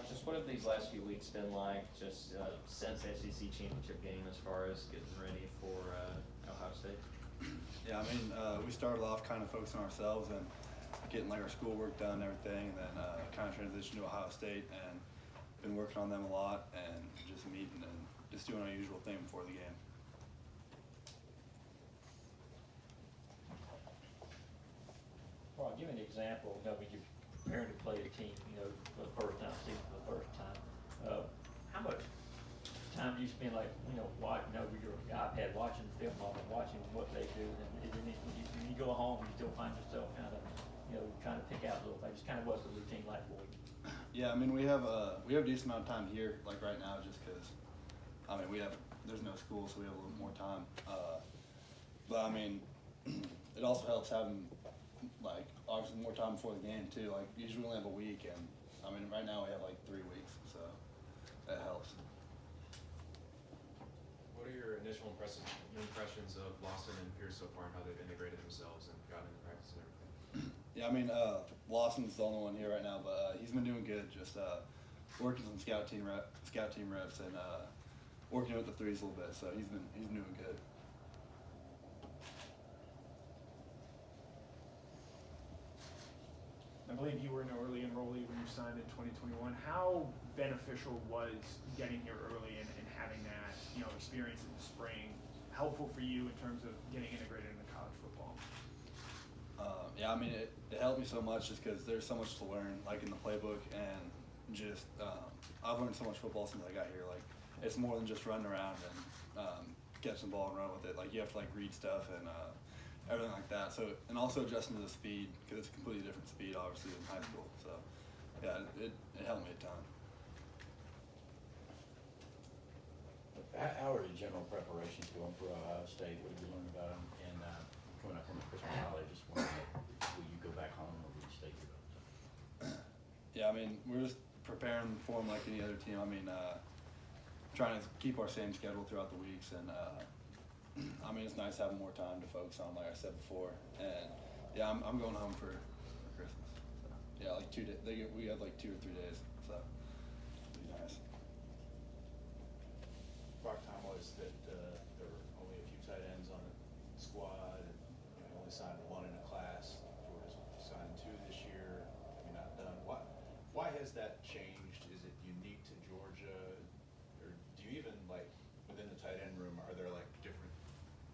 Just what have these last few weeks been like, just since the SEC championship game, as far as getting ready for Ohio State? Yeah, I mean, we started off kind of focusing on ourselves and getting like our schoolwork done and everything, and then kind of transitioned to Ohio State and been working on them a lot and just meeting and just doing our usual thing before the game. Well, I'll give you an example. You know, when you're preparing to play a team, you know, for the first time, see for the first time, how much time do you spend, like, you know, watching, you know, with your iPad, watching film of them, watching what they do, and then when you go home, you still find yourself kind of, you know, trying to pick out little things. Kind of what's the routine like for you? Yeah, I mean, we have a decent amount of time here, like right now, just because, I mean, there's no school, so we have a little more time. But I mean, it also helps having, like, obviously more time before the game too. Like, usually we only have a week, and I mean, right now we have like 3 weeks, so that helps. What are your initial impressions of Lawson and Pierce so far, and how they've integrated themselves and gotten into practice and everything? Yeah, I mean, Lawson's the only one here right now, but he's been doing good. Just working some scout team reps, and working with the threes a little bit. So he's been doing good. I believe you were an early enrollee when you signed in 2021. How beneficial was getting here early and having that, you know, experience in the spring helpful for you in terms of getting integrated into college football? Yeah, I mean, it helped me so much just because there's so much to learn, like in the playbook, and just I've learned so much football since I got here. Like, it's more than just running around and catching the ball and run with it. Like, you have to like read stuff and everything like that. So, and also adjusting to the speed, because it's a completely different speed, obviously, than high school. So, yeah, it helped me a ton. How are the general preparations going for Ohio State? What did you learn about them? And coming up from the Christmas holiday, just wondering, will you go back home or will you stay here? Yeah, I mean, we're just preparing for them like any other team. I mean, trying to keep our same schedule throughout the weeks, and I mean, it's nice having more time to focus on, like I said before. And yeah, I'm going home for Christmas. So, yeah, like 2 days. We have like 2 or 3 days, so it'll be nice. Part time was that there were only a few tight ends on the squad, and you know, only signed 1 in a class. Georgia's signed 2 this year. Maybe not done. Why has that changed? Is it unique to Georgia, or do you even, like, within the tight end room, are there like different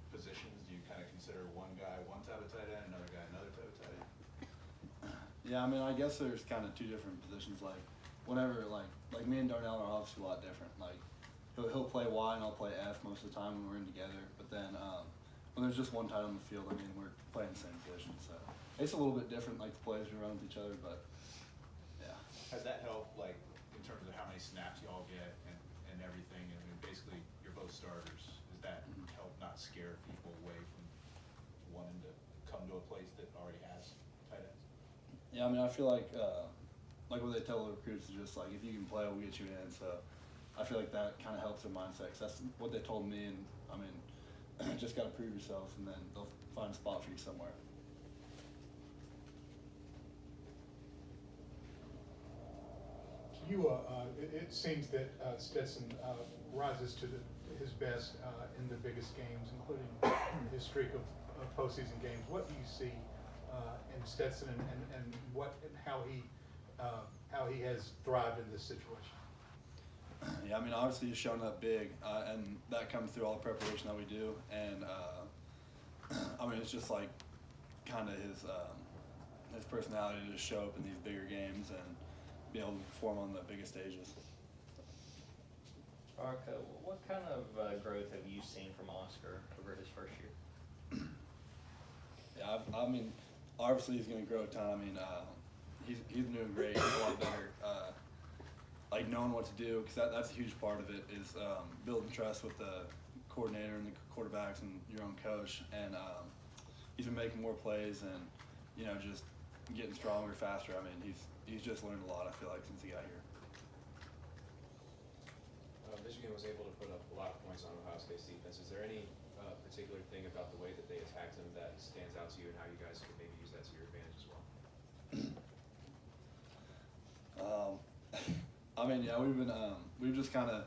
positions? Do you kind of consider one guy one type of tight end, another guy another type of tight end? Yeah, I mean, I guess there's kind of 2 different positions. Like, whenever, like me and Darnell are obviously a lot different. Like, he'll play Y and I'll play F most of the time when we're in together. But then when there's just one tight on the field, I mean, we're playing the same position. So it's a little bit different, like the plays we run with each other. But yeah. Has that helped, like, in terms of how many snaps y'all get and everything? I mean, basically, you're both starters. Does that help not scare people away from wanting to come to a place that already has tight ends? Yeah, I mean, I feel like what they tell the recruits is just like, if you can play, we'll get you in. So I feel like that kind of helps their mindset, 'cause that's what they told me. And I mean, just got to prove yourself, and then they'll find a spot for you somewhere. It seems that Stetson rises to his best in the biggest games, including his streak of postseason games. What do you see in Stetson, and how he has thrived in this situation? Yeah, I mean, obviously he's shown up big, and that comes through all the preparation that we do. And I mean, it's just like kind of his personality to just show up in these bigger games and be able to perform on the biggest stages. Mark, what kind of growth have you seen from Oscar over his first year? Yeah, I mean, obviously he's going to grow a ton. I mean, he's doing great. He's a lot better. Like, knowing what to do, because that's a huge part of it, is building trust with the coordinator and the quarterbacks and your own coach. And he's been making more plays and, you know, just getting stronger, faster. I mean, he's just learned a lot, I feel like, since he got here. Michigan was able to put up a lot of points on Ohio State's defense. Is there any particular thing about the way that they attacked him that stands out to you, and how you guys could maybe use that to your advantage as well? I I mean, yeah, we've just kind of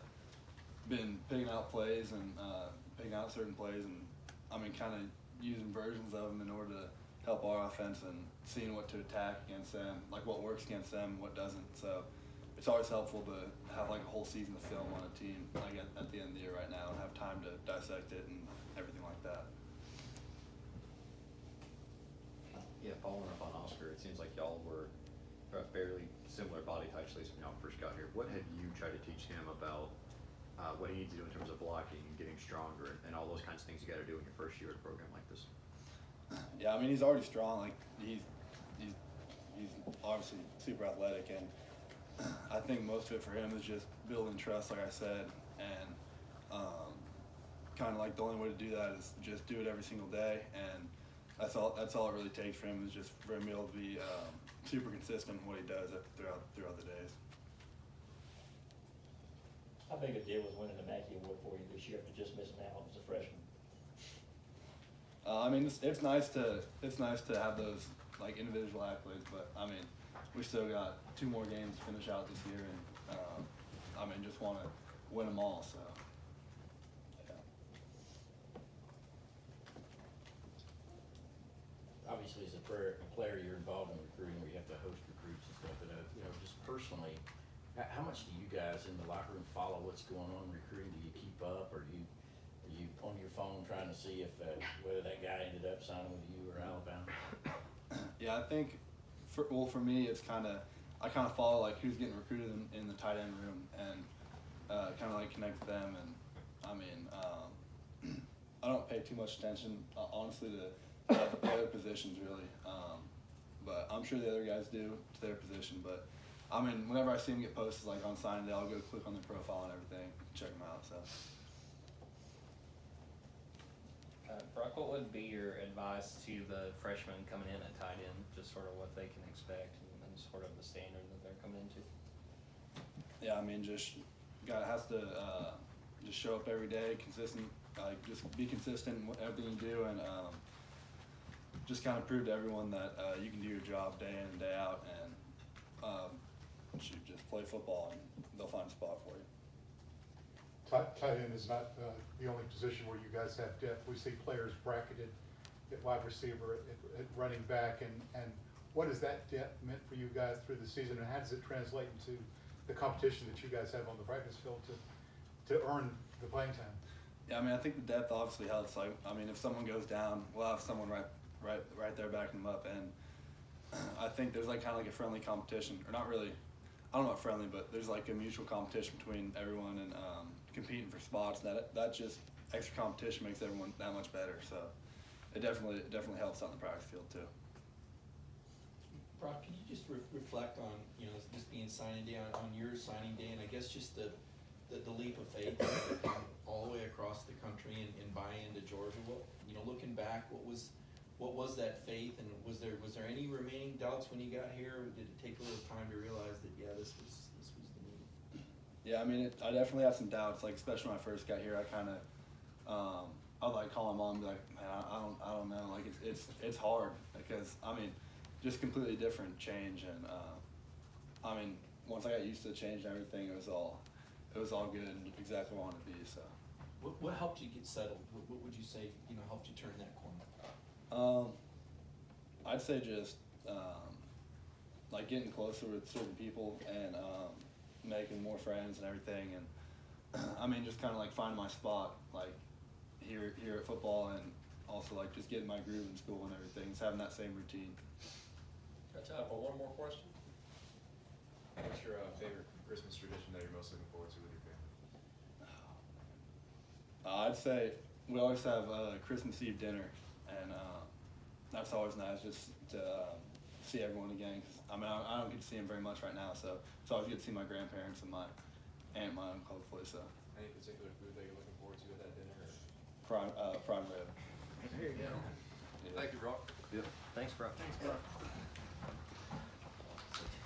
been picking out plays and picking out certain plays, and I mean, kind of using versions of them in order to help our offense and seeing what to attack against them, like what works against them and what doesn't. So it's always helpful to have like a whole season of film on a team, like at the end of the year right now, and have time to dissect it and everything like that. Yeah, following up on Oscar, it seems like y'all were fairly similar body types, at least when y'all first got here. What have you tried to teach him about what he needs to do in terms of blocking and getting stronger and all those kinds of things you got to do in your first year at a program like this? Yeah, I mean, he's already strong. Like he's obviously super athletic, and I think most of it for him is just building trust, like I said, and kind of like the only way to do that is just do it every single day, and that's all it really takes for him, is just for him to be able to be super consistent in what he does throughout the days. How big a deal was winning the Mackey Award for you this year after just missing out as a freshman? I mean, it's nice to have those like individual accolades, but I mean, we still got 2 more games to finish out this year, and I mean, just want to win them all. So, yeah. Obviously, as a player, you're involved in recruiting where you have to host recruits and stuff, but you know, just personally, how much do you guys in the locker room follow what's going on in recruiting? Do you keep up, or are you on your phone trying to see if whether that guy ended up signing with you or Alabama? Yeah, I think for me, it's I kind of follow like who's getting recruited in the tight end room, and kind of like connect with them. And I mean, I don't pay too much attention, honestly, to the other positions really, but I'm sure the other guys do to their position. But I mean, whenever I see them get posted like on signing day, I'll go click on their profile and everything, check them out. So. Brock, what would be your advice to the freshmen coming in at tight end, just sort of what they can expect and sort of the standard that they're coming into? Yeah, I mean, just guy has to just show up every day, consistent. Like just be consistent in everything you do, and just kind of prove to everyone that you can do your job day in and day out, and shoot, just play football, and they'll find a spot for you. Tight end is not the only position where you guys have depth. We see players bracketed at wide receiver, at running back, and what has that depth meant for you guys through the season, and how does it translate into the competition that you guys have on the practice field to earn the playing time? Yeah, I mean, I think the depth obviously helps. Like, I mean, if someone goes down, we'll have someone right there backing them up, and I think there's like kind of like a friendly competition, or not really. I don't know about friendly, but there's like a mutual competition between everyone, and competing for spots. That just extra competition makes everyone that much better. So it definitely helps out in the practice field too. Brock, can you just reflect on, you know, this being signing day, on your signing day, and I guess just the leap of faith all the way across the country and buy into Georgia? What, you know, looking back, what was that faith, and was there any remaining doubts when you got here? Or did it take a little time to realize that this was the move? Yeah, I mean, I definitely had some doubts. Like, especially when I first got here, I kind of I'd like call my mom and be like, man, I don't know. Like it's hard because I mean, just completely different change, and I mean, once I got used to the change and everything, it was all good and exactly what I wanted to be. So. What helped you get settled? What would you say, you know, helped you turn that corner? I'd say just like getting closer with certain people and making more friends and everything, and I mean just kind of like finding my spot like here at football, and also like just getting my groove in school and everything, just having that same routine. Got time for one more question? What's your favorite Christmas tradition that you're most looking forward to with your family? I'd say we always have Christmas Eve dinner, and that's always nice just to see everyone again. 'Cause, I mean, I don't get to see them very much right now, so it's always good to see my grandparents and my aunt and my uncle, hopefully. So. Any particular food that you're looking forward to at that dinner? Prime rib. There you go. Yeah. Thank you, Brock. Thanks, bro. Thanks, Brock.